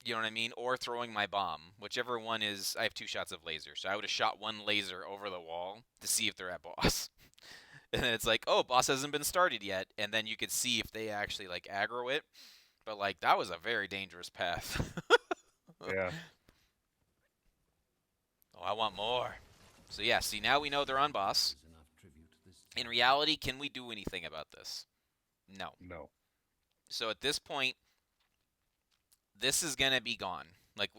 You know what I mean? Or throwing my bomb. Whichever one is, I have 2 shots of laser. So I would have shot one laser over the wall to see if they're at boss. And then it's like, oh, boss hasn't been started yet. And then you could see if they actually, like, aggro it. But, like, that was a very dangerous path. Yeah. Oh, I want more. So, yeah, see, now we know they're on boss. In reality, can we do anything about this? No. No. So, at this point, this is gonna be gone. Like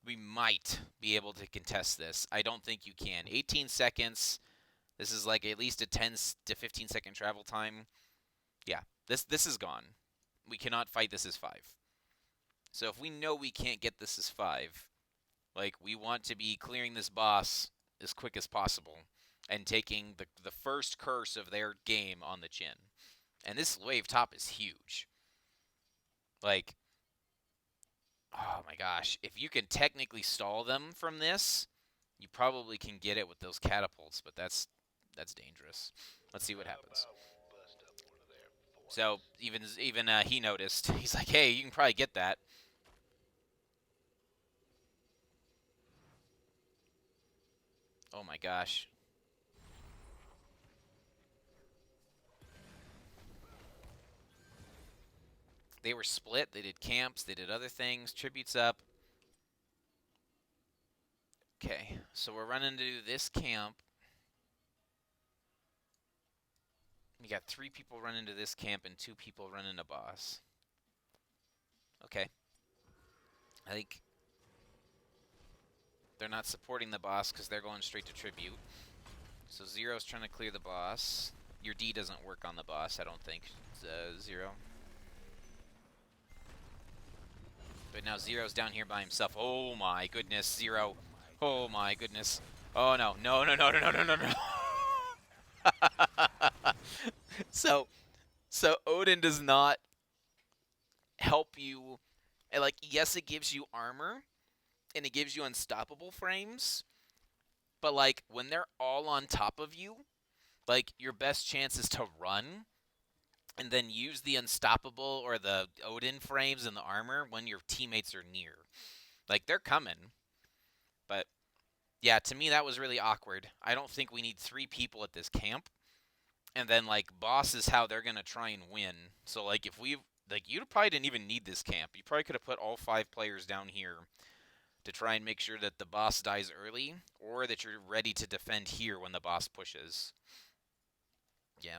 we might be able to contest this. I don't think you can. 18 seconds. This is like at least a 10 to 15-second travel time. Yeah, this is gone. We cannot fight this as 5. So if we know we can't get this as 5, like we want to be clearing this boss as quick as possible and taking the first curse of their game on the chin. And this wave top is huge. Like, oh my gosh, if you can technically stall them from this, you probably can get it with those catapults, but that's dangerous. Let's see what happens. So even he noticed. He's like, "Hey, you can probably get that." Oh my gosh. They were split. They did camps. They did other things. Tributes up. Okay, so we're running to this camp. We got 3 people running to this camp and 2 people running to boss. Okay. I think they're not supporting the boss because they're going straight to tribute. So Zero's trying to clear the boss. Your D doesn't work on the boss, I don't think, Zero. But now Zero's down here by himself. Oh my goodness, Zero. Oh my goodness. Oh no, no, no, no, no, no, no, no, no. so, so Odin does not help you. Like, yes, it gives you armor and it gives you unstoppable frames, but like when they're all on top of you, like your best chance is to run and then use the unstoppable or the Odin frames and the armor when your teammates are near. Like they're coming, but yeah, to me that was really awkward. I don't think we need 3 people at this camp. And then like boss is how they're gonna try and win. So like if we like you probably didn't even need this camp. You probably could have put all 5 players down here to try and make sure that the boss dies early, or that you're ready to defend here when the boss pushes. Yeah.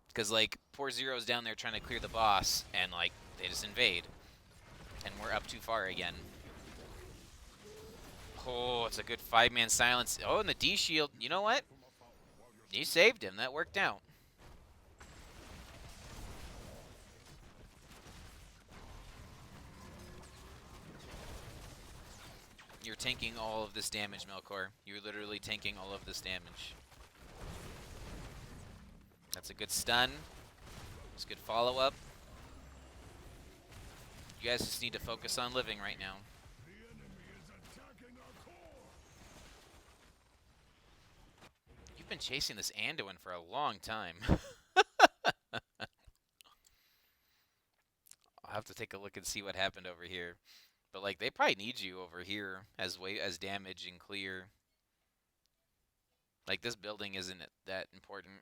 Because, like, poor Zero's down there trying to clear the boss, and, like, they just invade. And we're up too far again. Oh, it's a good 5-man silence. Oh, and the D shield. You know what? You saved him. That worked out. You're tanking all of this damage, Melkor. You're literally tanking all of this damage. That's a good stun. It's a good follow-up. You guys just need to focus on living right now. You've been chasing this Anduin for a long time. I'll have to take a look and see what happened over here. But like they probably need you over here as damage and clear. Like this building isn't that important.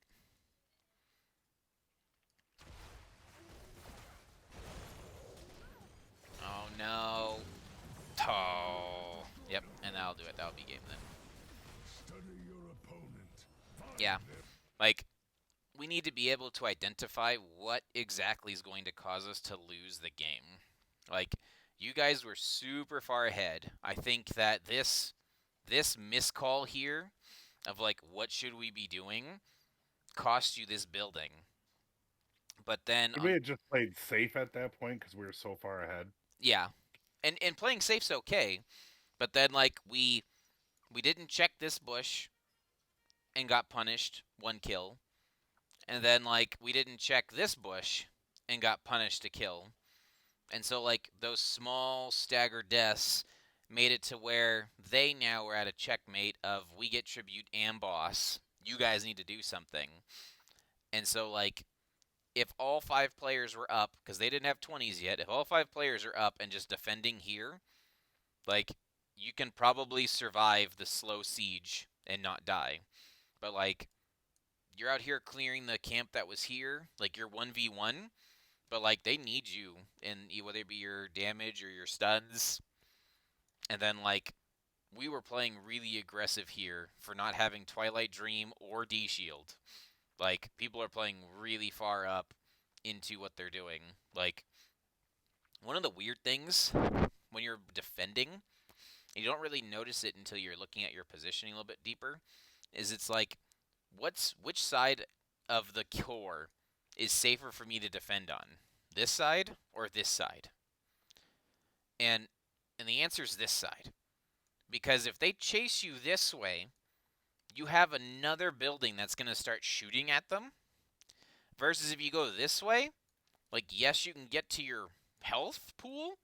Oh no. Oh. Yep, and that'll do it. That'll be game then. Yeah. Like we need to be able to identify what exactly is going to cause us to lose the game. Like you guys were super far ahead. I think that this miscall here of like what should we be doing cost you this building. But then We had just played safe at that point because we were so far ahead. yeah. And playing safe's okay, but then like we didn't check this bush and got punished 1 kill. And then like we didn't check this bush and got punished a kill. And so like those small staggered deaths made it to where they now were at a checkmate of we get tribute and boss. You guys need to do something. And so like if all 5 players were up, because they didn't have 20s yet, if all 5 players are up and just defending here, like you can probably survive the slow siege and not die. But like you're out here clearing the camp that was here, like you're 1v1, but like they need you in whether it be your damage or your stuns. And then like we were playing really aggressive here for not having Twilight Dream or D Shield. Like people are playing really far up into what they're doing. Like, one of the weird things when you're defending, you don't really notice it until you're looking at your positioning a little bit deeper, is it's like, which side of the core is safer for me to defend on? This side or this side? And the answer is this side. Because if they chase you this way, you have another building that's going to start shooting at them. Versus if you go this way, like, yes, you can get to your health pool,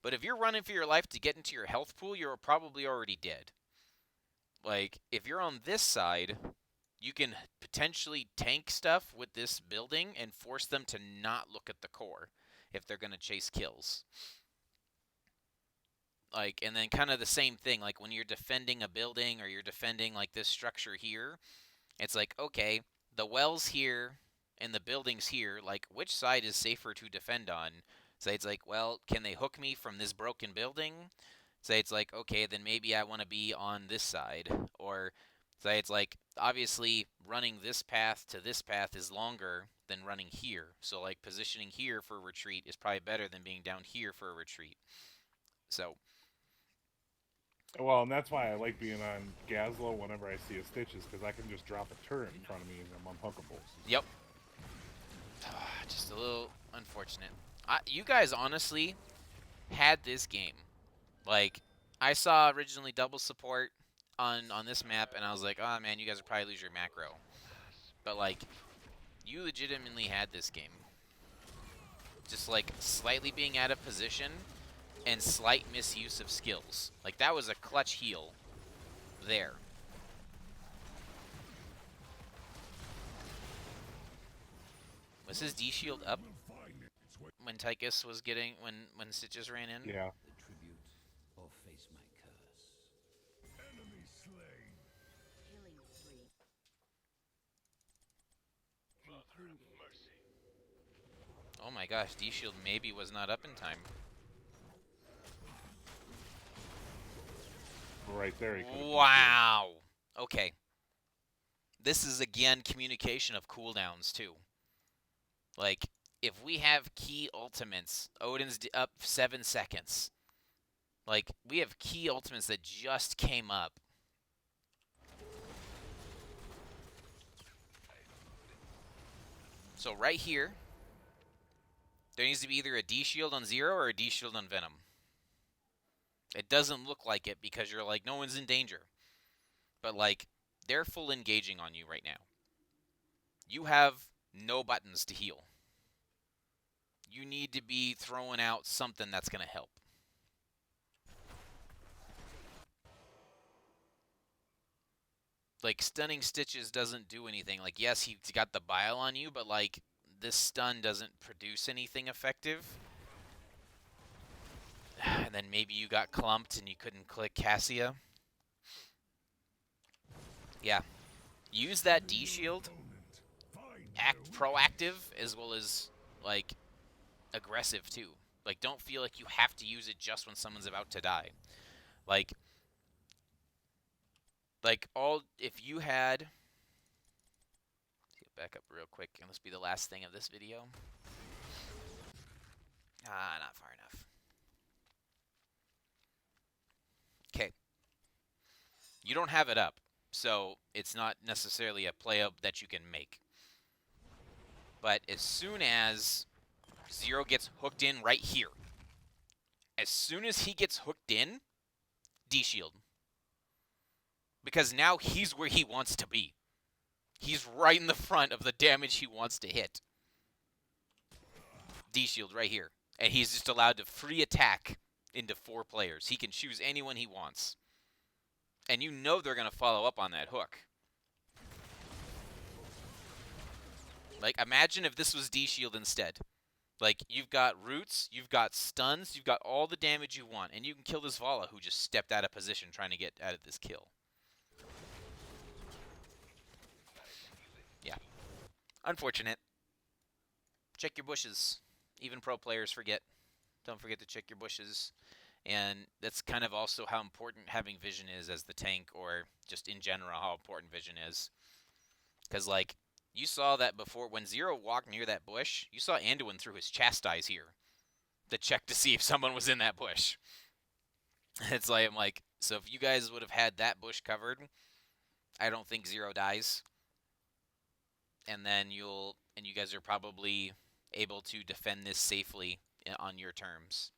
but if you're running for your life to get into your health pool, you're probably already dead. Like, if you're on this side, you can potentially tank stuff with this building and force them to not look at the core if they're going to chase kills. Like, and then kind of the same thing, like when you're defending a building or you're defending like this structure here, it's like, okay, the well's here and the building's here, like which side is safer to defend on? Say it's like, well, can they hook me from this broken building? Say it's like, okay, then maybe I want to be on this side. Or say it's like, obviously running this path to this path is longer than running here. So like positioning here for a retreat is probably better than being down here for a retreat. So Well, and that's why I like being on Gazlo whenever I see a Stitches, because I can just drop a turret in front of me and I'm unhookable. yep. Just a little unfortunate. You guys honestly had this game. Like, I saw originally double support on this map, and I was like, oh man, you guys would probably lose your macro. But like, you legitimately had this game. Just like slightly being out of position and slight misuse of skills. Like, that was a clutch heal there. Was his D shield up when Tychus was getting when Stitches ran in? Yeah. The tribute or face my curse. Enemy slain. Killing spree. Father of mercy. Oh my gosh, D shield maybe was not up in time. Right there. He could've Wow. Okay. This is again communication of cooldowns too. Like, if we have key ultimates, Odin's up 7 seconds. Like, we have key ultimates that just came up. So right here, there needs to be either a D shield on Zero or a D shield on Venom. It doesn't look like it because you're like, no one's in danger. But like, they're full engaging on you right now. You have no buttons to heal. You need to be throwing out something that's going to help. Like, stunning Stitches doesn't do anything. Like, yes, he's got the bile on you, but like, this stun doesn't produce anything effective. And then maybe you got clumped and you couldn't click Cassia. Yeah. Use that D shield. Act proactive as well as, like, aggressive too. Like, don't feel like you have to use it just when someone's about to die. Like all, if you had, let's get back up real quick, and this be the last thing of this video. Not far enough. Okay. You don't have it up, so it's not necessarily a play up that you can make. But as soon as Zero gets hooked in right here, as soon as he gets hooked in, D-shield. Because now he's where he wants to be. He's right in the front of the damage he wants to hit. D-shield right here. And he's just allowed to free attack into 4 players. He can choose anyone he wants. And you know they're going to follow up on that hook. Like, imagine if this was D-shield instead. Like, you've got roots, you've got stuns, you've got all the damage you want, and you can kill this Vala who just stepped out of position trying to get out of this kill. Yeah. Unfortunate. Check your bushes. Even pro players forget. Don't forget to check your bushes. And that's kind of also how important having vision is as the tank, or just in general how important vision is. Because, like, You saw that before when Zero walked near that bush. You saw Anduin threw his chastise here to check to see if someone was in that bush. It's like I'm like, so if you guys would have had that bush covered, I don't think Zero dies, and then you guys are probably able to defend this safely on your terms.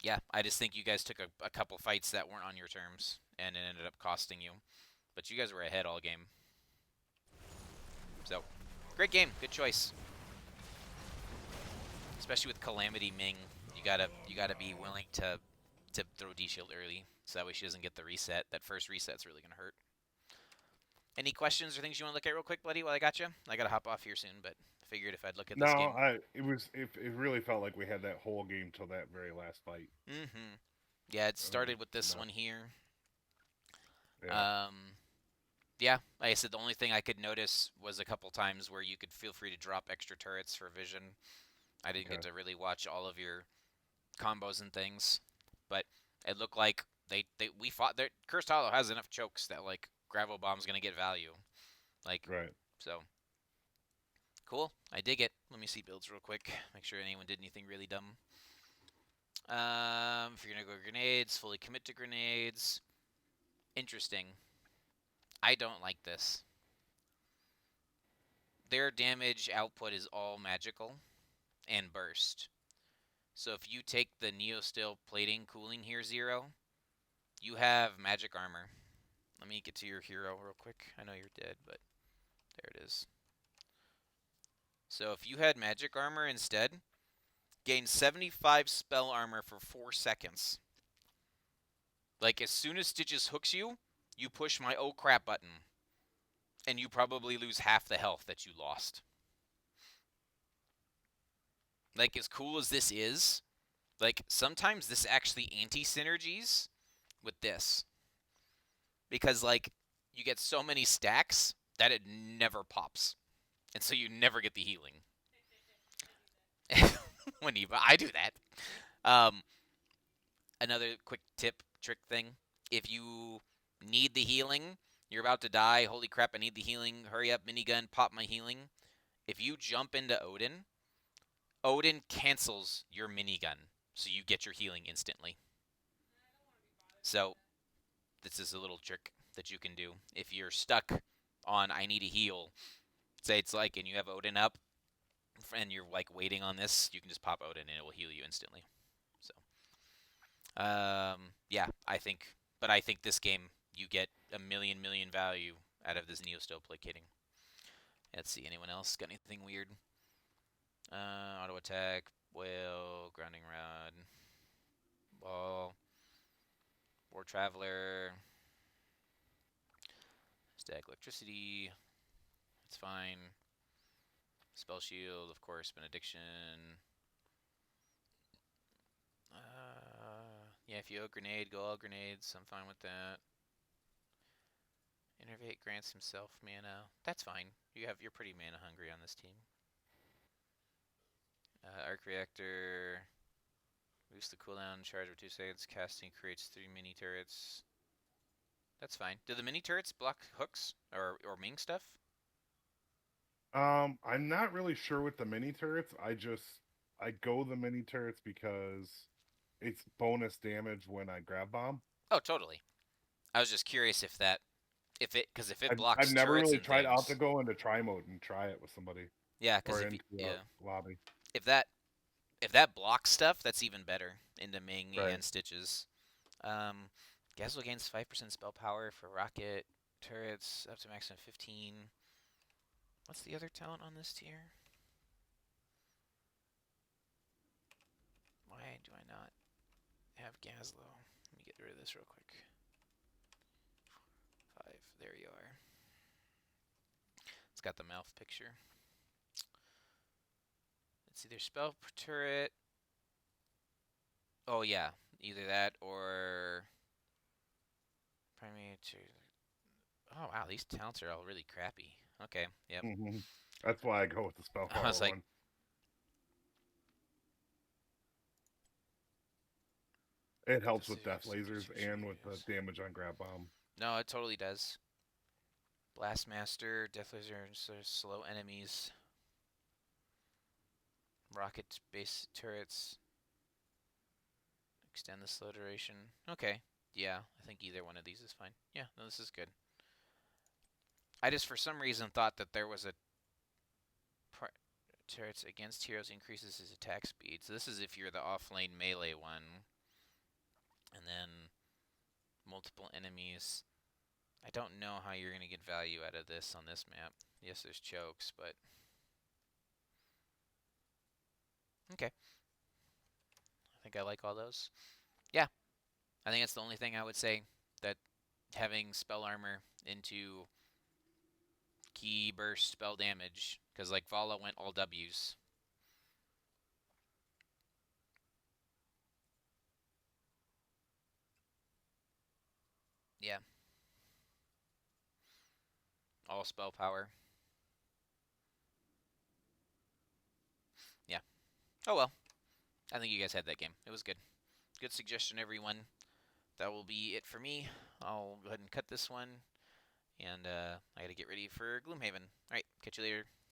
Yeah, I just think you guys took a couple fights that weren't on your terms, and it ended up costing you. But you guys were ahead all game. So, great game, good choice. Especially with Calamity Ming, you gotta be willing to throw D Shield early, so that way she doesn't get the reset. That first reset's really gonna hurt. Any questions or things you want to look at real quick, buddy? While I got you, I gotta hop off here soon, but I figured if I'd look at No, this game. it really felt like we had that whole game till that very last fight. Mm-hmm. Yeah, it started with this No, one here. yeah, Yeah, like I said, the only thing I could notice was a couple times where you could feel free to drop extra turrets for vision. I didn't get okay. to really watch all of your combos and things, but it looked like we fought. Cursed Hollow has enough chokes that like gravel bomb's gonna get value. Like Right. so, cool. I dig it. Let me see builds real quick. Make sure anyone did anything really dumb. If you're gonna go grenades, fully commit to grenades. Interesting. I don't like this. Their damage output is all magical and burst. So if you take the Neosteel plating cooling here, Zero, you have magic armor. Let me get to your hero real quick. I know you're dead, but there it is. So if you had magic armor instead, gain 75 spell armor for 4 seconds. Like as soon as Stitches hooks you, you push my oh crap button, and you probably lose half the health that you lost. Like as cool as this is, like sometimes this actually anti-synergies with this. Because like you get so many stacks that it never pops. And so you never get the healing. When I do that. Um, Another quick tip, trick thing. If you need the healing, you're about to die. Holy crap, I need the healing. Hurry up, minigun, pop my healing. If you jump into Odin, Odin cancels your minigun. So you get your healing instantly. So this is a little trick that you can do. If you're stuck on I need a heal, say it's like, and you have Odin up, and you're like waiting on this, you can just pop Odin and it will heal you instantly. So, yeah, I think this game you get a million value out of this Neosteel placating. Let's see, anyone else got anything weird? Auto attack, whale, grounding rod, ball, war traveler, static electricity. It's fine. Spell shield, of course, benediction. Yeah, if you have a grenade, go all grenades. I'm fine with that. Innervate grants himself mana. That's fine. You're pretty mana hungry on this team. Arc reactor. Boost the cooldown. Charge for 2 seconds. Casting creates 3 mini turrets. That's fine. Do the mini turrets block hooks or Ming stuff? I'm not really sure with the mini turrets. I go the mini turrets because it's bonus damage when I grab bomb. Oh, totally. I was just curious because if it I've blocks never turrets really and tried out to things, go into try mode and try it with somebody yeah, because or if you, into yeah, a lobby. if that if that blocks stuff, that's even better into Ming Right. and Stitches. Um, Gazelle gains 5% spell power for rocket turrets up to maximum 15. What's the other talent on this tier? Why do I not have Gazlowe? Let me get rid of this real quick. 5. There you are. It's got the mouth picture. It's either spell turret. Oh yeah, either that or primary. Oh wow, these talents are all really crappy. Okay, yep. That's why I go with the spell I was power like, one. It helps with death lasers and with the damage on grab bomb. no, it totally does. Blastmaster, Death Laser, slow enemies. Rocket base turrets. Extend the slow duration. Okay. Yeah, I think either one of these is fine. Yeah, no, this is good. I just, for some reason, thought that there was a turrets against heroes increases his attack speed. So this is if you're the offlane melee one. And then multiple enemies. I don't know how you're going to get value out of this on this map. Yes, there's chokes, but... Okay. I think I like all those. Yeah, I think that's the only thing I would say, that having spell armor into key burst spell damage, because like Vala went all W's. Yeah, all spell power. Yeah. Oh well. I think you guys had that game. It was good. Good suggestion, everyone. That will be it for me. I'll go ahead and cut this one. And I got to get ready for Gloomhaven. All right, catch you later.